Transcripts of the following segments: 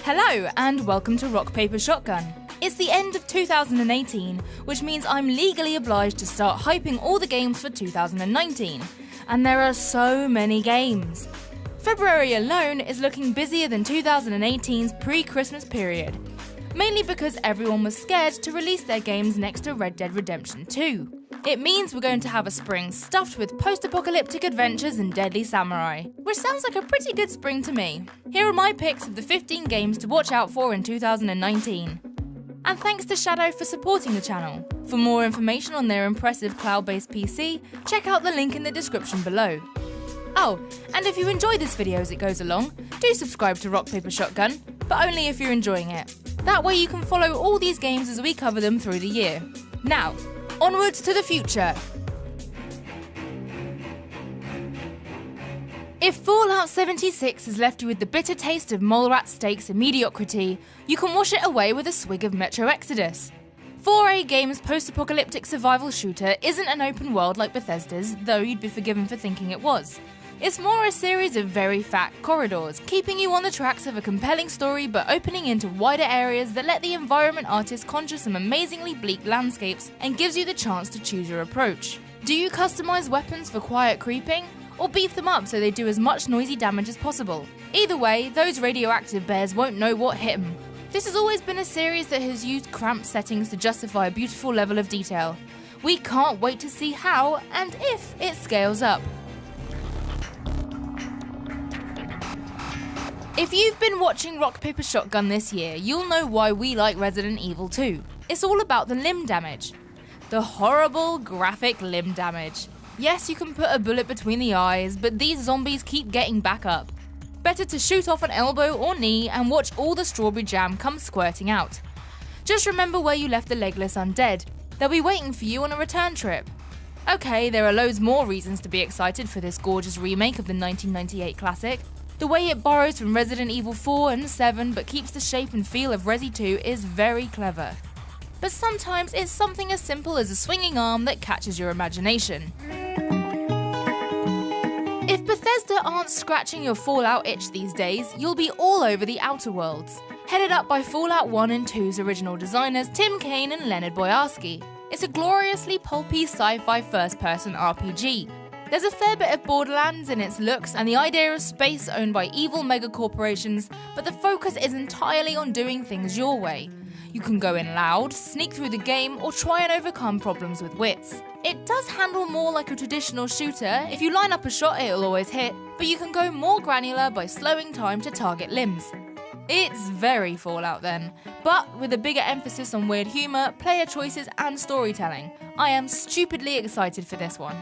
Hello and welcome to Rock Paper Shotgun. It's the end of 2018, which means I'm legally obliged to start hyping all the games for 2019. And there are so many games. February alone is looking busier than 2018's pre-Christmas period. Mainly because everyone was scared to release their games next to Red Dead Redemption 2. It means we're going to have a spring stuffed with post-apocalyptic adventures and deadly samurai, which sounds like a pretty good spring to me. Here are my picks of the 15 games to watch out for in 2019. And thanks to Shadow for supporting the channel. For more information on their impressive cloud-based PC, check out the link in the description below. Oh, and if you enjoy this video as it goes along, do subscribe to Rock Paper Shotgun, but only if you're enjoying it. That way you can follow all these games as we cover them through the year. Now, onwards to the future. If Fallout 76 has left you with the bitter taste of mole rat steaks and mediocrity, you can wash it away with a swig of Metro Exodus. 4A Games' post-apocalyptic survival shooter isn't an open world like Bethesda's, though you'd be forgiven for thinking it was. It's more a series of very fat corridors, keeping you on the tracks of a compelling story but opening into wider areas that let the environment artist conjure some amazingly bleak landscapes and gives you the chance to choose your approach. Do you customize weapons for quiet creeping? Or beef them up so they do as much noisy damage as possible? Either way, those radioactive bears won't know what hit them. This has always been a series that has used cramped settings to justify a beautiful level of detail. We can't wait to see how and if it scales up. If you've been watching Rock Paper Shotgun this year, you'll know why we like Resident Evil 2. It's all about the limb damage. The horrible, graphic limb damage. Yes, you can put a bullet between the eyes, but these zombies keep getting back up. Better to shoot off an elbow or knee and watch all the strawberry jam come squirting out. Just remember where you left the legless undead. They'll be waiting for you on a return trip. Okay, there are loads more reasons to be excited for this gorgeous remake of the 1998 classic. The way it borrows from Resident Evil 4 and 7 but keeps the shape and feel of Resi 2 is very clever. But sometimes it's something as simple as a swinging arm that catches your imagination. If Bethesda aren't scratching your Fallout itch these days, you'll be all over the Outer Worlds. Headed up by Fallout 1 and 2's original designers Tim Kaine and Leonard Boyarsky. It's a gloriously pulpy sci-fi first-person RPG. There's a fair bit of Borderlands in its looks and the idea of space owned by evil megacorporations, but the focus is entirely on doing things your way. You can go in loud, sneak through the game, or try and overcome problems with wits. It does handle more like a traditional shooter. If you line up a shot, it'll always hit, but you can go more granular by slowing time to target limbs. It's very Fallout then, but with a bigger emphasis on weird humour, player choices and storytelling. I am stupidly excited for this one.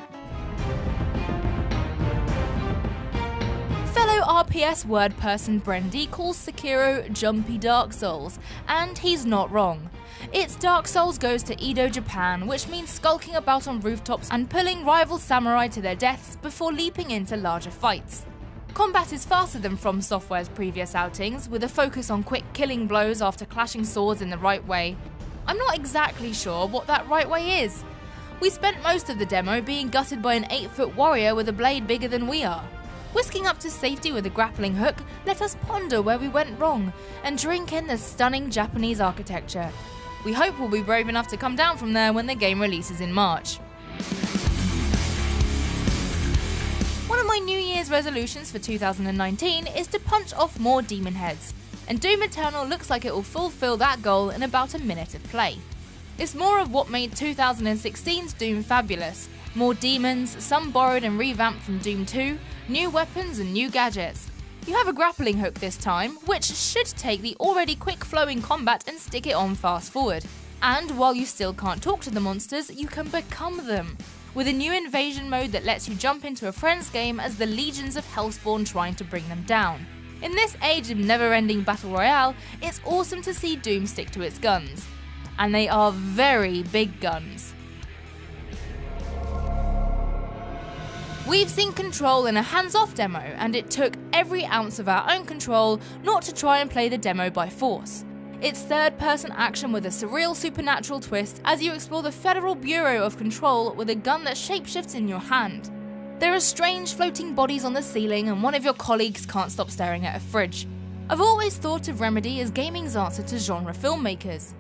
Fellow RPS word person Brendy calls Sekiro jumpy Dark Souls, and he's not wrong. It's Dark Souls goes to Edo, Japan, which means skulking about on rooftops and pulling rival samurai to their deaths before leaping into larger fights. Combat is faster than From Software's previous outings, with a focus on quick killing blows after clashing swords in the right way. I'm not exactly sure what that right way is. We spent most of the demo being gutted by an 8-foot warrior with a blade bigger than we are. Whisking up to safety with a grappling hook, let us ponder where we went wrong and drink in the stunning Japanese architecture. We hope we'll be brave enough to come down from there when the game releases in March. One of my New Year's resolutions for 2019 is to punch off more demon heads, and Doom Eternal looks like it will fulfill that goal in about a minute of play. It's more of what made 2016's Doom fabulous. More demons, some borrowed and revamped from Doom 2, new weapons and new gadgets. You have a grappling hook this time, which should take the already quick-flowing combat and stick it on fast forward. And while you still can't talk to the monsters, you can become them, with a new invasion mode that lets you jump into a friend's game as the legions of Hellspawn trying to bring them down. In this age of never-ending battle royale, it's awesome to see Doom stick to its guns. And they are very big guns. We've seen Control in a hands-off demo, and it took every ounce of our own control not to try and play the demo by force. It's third-person action with a surreal supernatural twist as you explore the Federal Bureau of Control with a gun that shapeshifts in your hand. There are strange floating bodies on the ceiling, and one of your colleagues can't stop staring at a fridge. I've always thought of Remedy as gaming's answer to genre filmmakers.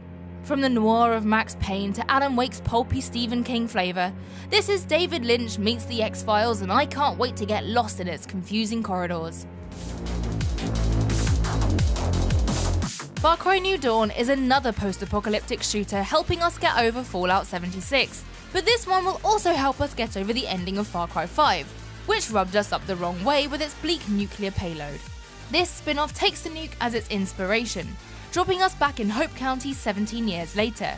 From the noir of Max Payne to Alan Wake's pulpy Stephen King flavour, this is David Lynch meets the X-Files, and I can't wait to get lost in its confusing corridors. Far Cry New Dawn is another post-apocalyptic shooter helping us get over Fallout 76, but this one will also help us get over the ending of Far Cry 5, which rubbed us up the wrong way with its bleak nuclear payload. This spin-off takes the nuke as its inspiration, dropping us back in Hope County 17 years later.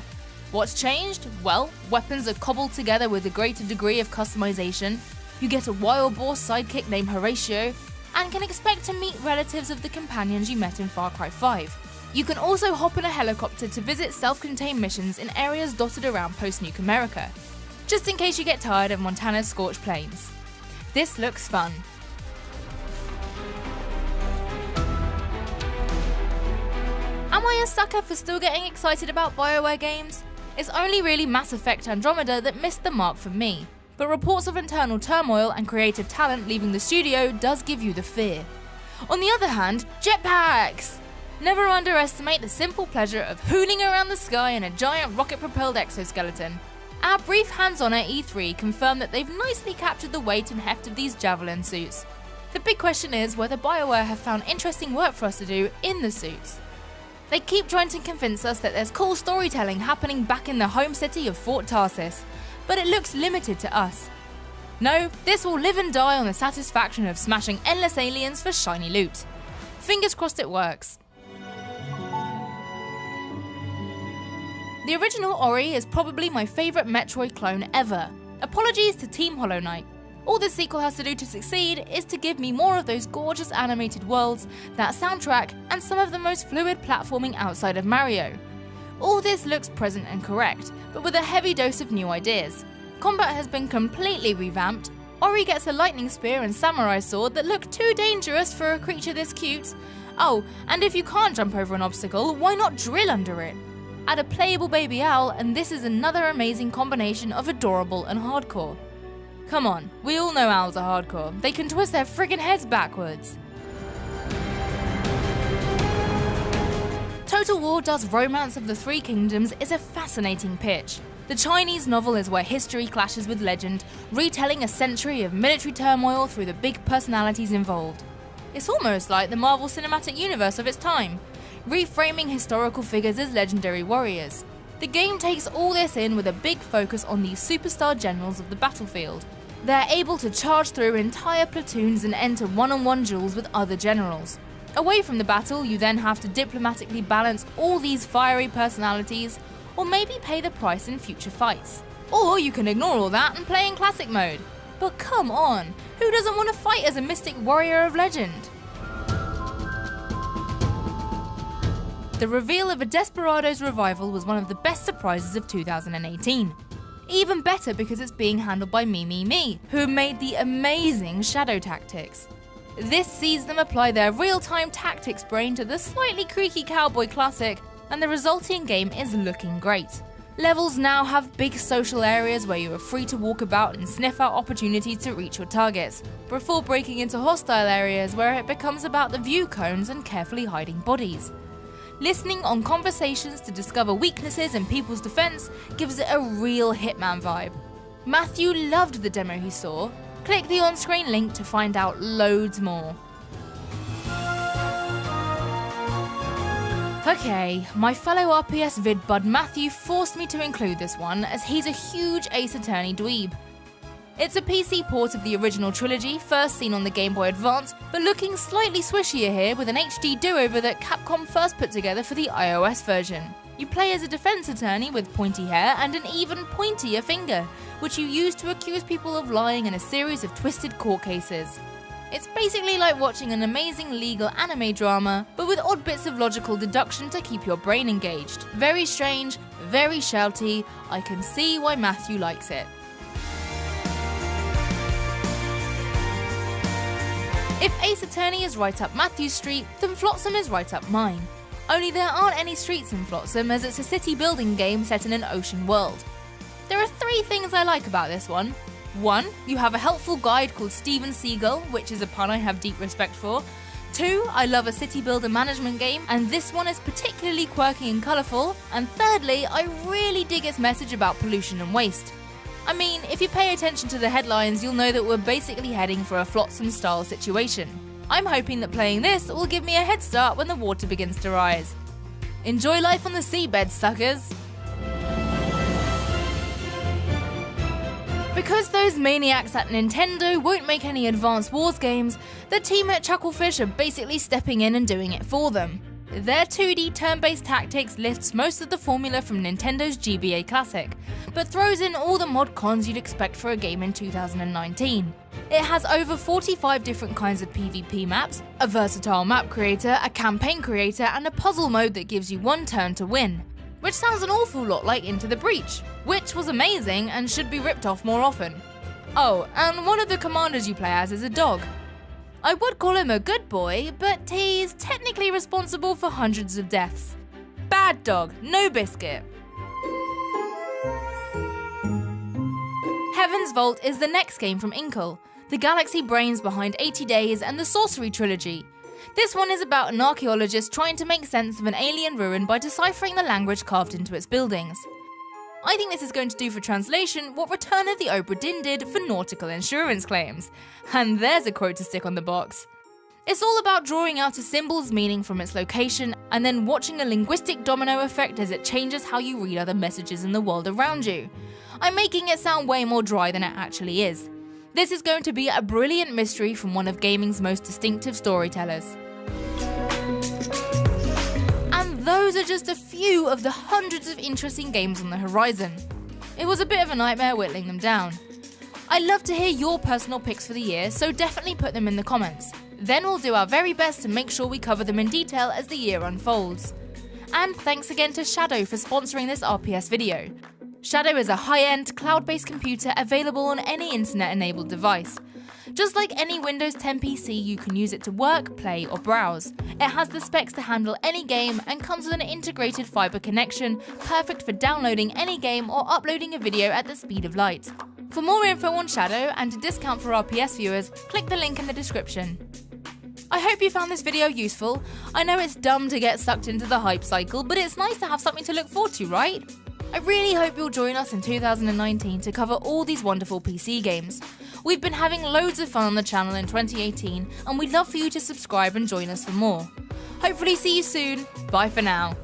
What's changed? Well, weapons are cobbled together with a greater degree of customization, you get a wild boar sidekick named Horatio, and can expect to meet relatives of the companions you met in Far Cry 5. You can also hop in a helicopter to visit self-contained missions in areas dotted around post-nuke America, just in case you get tired of Montana's scorched plains. This looks fun. Am I a sucker for still getting excited about BioWare games? It's only really Mass Effect Andromeda that missed the mark for me, but reports of internal turmoil and creative talent leaving the studio does give you the fear. On the other hand, jetpacks! Never underestimate the simple pleasure of hooning around the sky in a giant rocket-propelled exoskeleton. Our brief hands-on at E3 confirmed that they've nicely captured the weight and heft of these Javelin suits. The big question is whether BioWare have found interesting work for us to do in the suits. They keep trying to convince us that there's cool storytelling happening back in the home city of Fort Tarsis, but it looks limited to us. No, this will live and die on the satisfaction of smashing endless aliens for shiny loot. Fingers crossed it works. The original Ori is probably my favourite Metroid clone ever. Apologies to Team Hollow Knight. All the sequel has to do to succeed is to give me more of those gorgeous animated worlds, that soundtrack, and some of the most fluid platforming outside of Mario. All this looks present and correct, but with a heavy dose of new ideas. Combat has been completely revamped. Ori gets a lightning spear and samurai sword that look too dangerous for a creature this cute. Oh, and if you can't jump over an obstacle, why not drill under it? Add a playable baby owl, and this is another amazing combination of adorable and hardcore. Come on, we all know owls are hardcore. They can twist their friggin' heads backwards. Total War Does Romance of the Three Kingdoms is a fascinating pitch. The Chinese novel is where history clashes with legend, retelling a century of military turmoil through the big personalities involved. It's almost like the Marvel Cinematic Universe of its time, reframing historical figures as legendary warriors. The game takes all this in with a big focus on these superstar generals of the battlefield. They're able to charge through entire platoons and enter one-on-one duels with other generals. Away from the battle, you then have to diplomatically balance all these fiery personalities, or maybe pay the price in future fights. Or you can ignore all that and play in classic mode. But come on, who doesn't want to fight as a mystic warrior of legend? The reveal of a Desperados revival was one of the best surprises of 2018. Even better because it's being handled by Me, who made the amazing Shadow Tactics. This sees them apply their real-time tactics brain to the slightly creaky cowboy classic, and the resulting game is looking great. Levels now have big social areas where you are free to walk about and sniff out opportunities to reach your targets, before breaking into hostile areas where it becomes about the view cones and carefully hiding bodies. Listening on conversations to discover weaknesses in people's defense gives it a real Hitman vibe. Matthew loved the demo he saw. Click the on-screen link to find out loads more. Okay, my fellow RPS vid bud Matthew forced me to include this one as he's a huge Ace Attorney dweeb. It's a PC port of the original trilogy, first seen on the Game Boy Advance, but looking slightly swishier here with an HD do-over that Capcom first put together for the iOS version. You play as a defense attorney with pointy hair and an even pointier finger, which you use to accuse people of lying in a series of twisted court cases. It's basically like watching an amazing legal anime drama, but with odd bits of logical deduction to keep your brain engaged. Very strange, very shouty, I can see why Matthew likes it. If Ace Attorney is right up Matthew's street, then Flotsam is right up mine. Only there aren't any streets in Flotsam as it's a city building game set in an ocean world. There are 3 things I like about this one. 1, you have a helpful guide called Steven Seagull, which is a pun I have deep respect for. 2, I love a city builder management game, and this one is particularly quirky and colourful. And thirdly, I really dig its message about pollution and waste. I mean, if you pay attention to the headlines, you'll know that we're basically heading for a Flotsam style situation. I'm hoping that playing this will give me a head start when the water begins to rise. Enjoy life on the seabed, suckers! Because those maniacs at Nintendo won't make any Advance Wars games, the team at Chucklefish are basically stepping in and doing it for them. Their 2D turn-based tactics lifts most of the formula from Nintendo's GBA Classic, but throws in all the mod cons you'd expect for a game in 2019. It has over 45 different kinds of PvP maps, a versatile map creator, a campaign creator, and a puzzle mode that gives you one turn to win. Which sounds an awful lot like Into the Breach, which was amazing and should be ripped off more often. Oh, and one of the commanders you play as is a dog. I would call him a good boy, but he's technically responsible for hundreds of deaths. Bad dog, no biscuit. Heaven's Vault is the next game from Inkle, the galaxy brains behind 80 Days and the Sorcery Trilogy. This one is about an archaeologist trying to make sense of an alien ruin by deciphering the language carved into its buildings. I think this is going to do for translation what Return of the Obra Dinn did for nautical insurance claims. And there's a quote to stick on the box. It's all about drawing out a symbol's meaning from its location and then watching a linguistic domino effect as it changes how you read other messages in the world around you. I'm making it sound way more dry than it actually is. This is going to be a brilliant mystery from one of gaming's most distinctive storytellers. Those are just a few of the hundreds of interesting games on the horizon. It was a bit of a nightmare whittling them down. I'd love to hear your personal picks for the year, so definitely put them in the comments. Then we'll do our very best to make sure we cover them in detail as the year unfolds. And thanks again to Shadow for sponsoring this RPS video. Shadow is a high-end, cloud-based computer available on any internet-enabled device. Just like any Windows 10 PC, you can use it to work, play, or browse. It has the specs to handle any game and comes with an integrated fiber connection, perfect for downloading any game or uploading a video at the speed of light. For more info on Shadow and a discount for RPS viewers, click the link in the description. I hope you found this video useful. I know it's dumb to get sucked into the hype cycle, but it's nice to have something to look forward to, right? I really hope you'll join us in 2019 to cover all these wonderful PC games. We've been having loads of fun on the channel in 2018, and we'd love for you to subscribe and join us for more. Hopefully see you soon. Bye for now.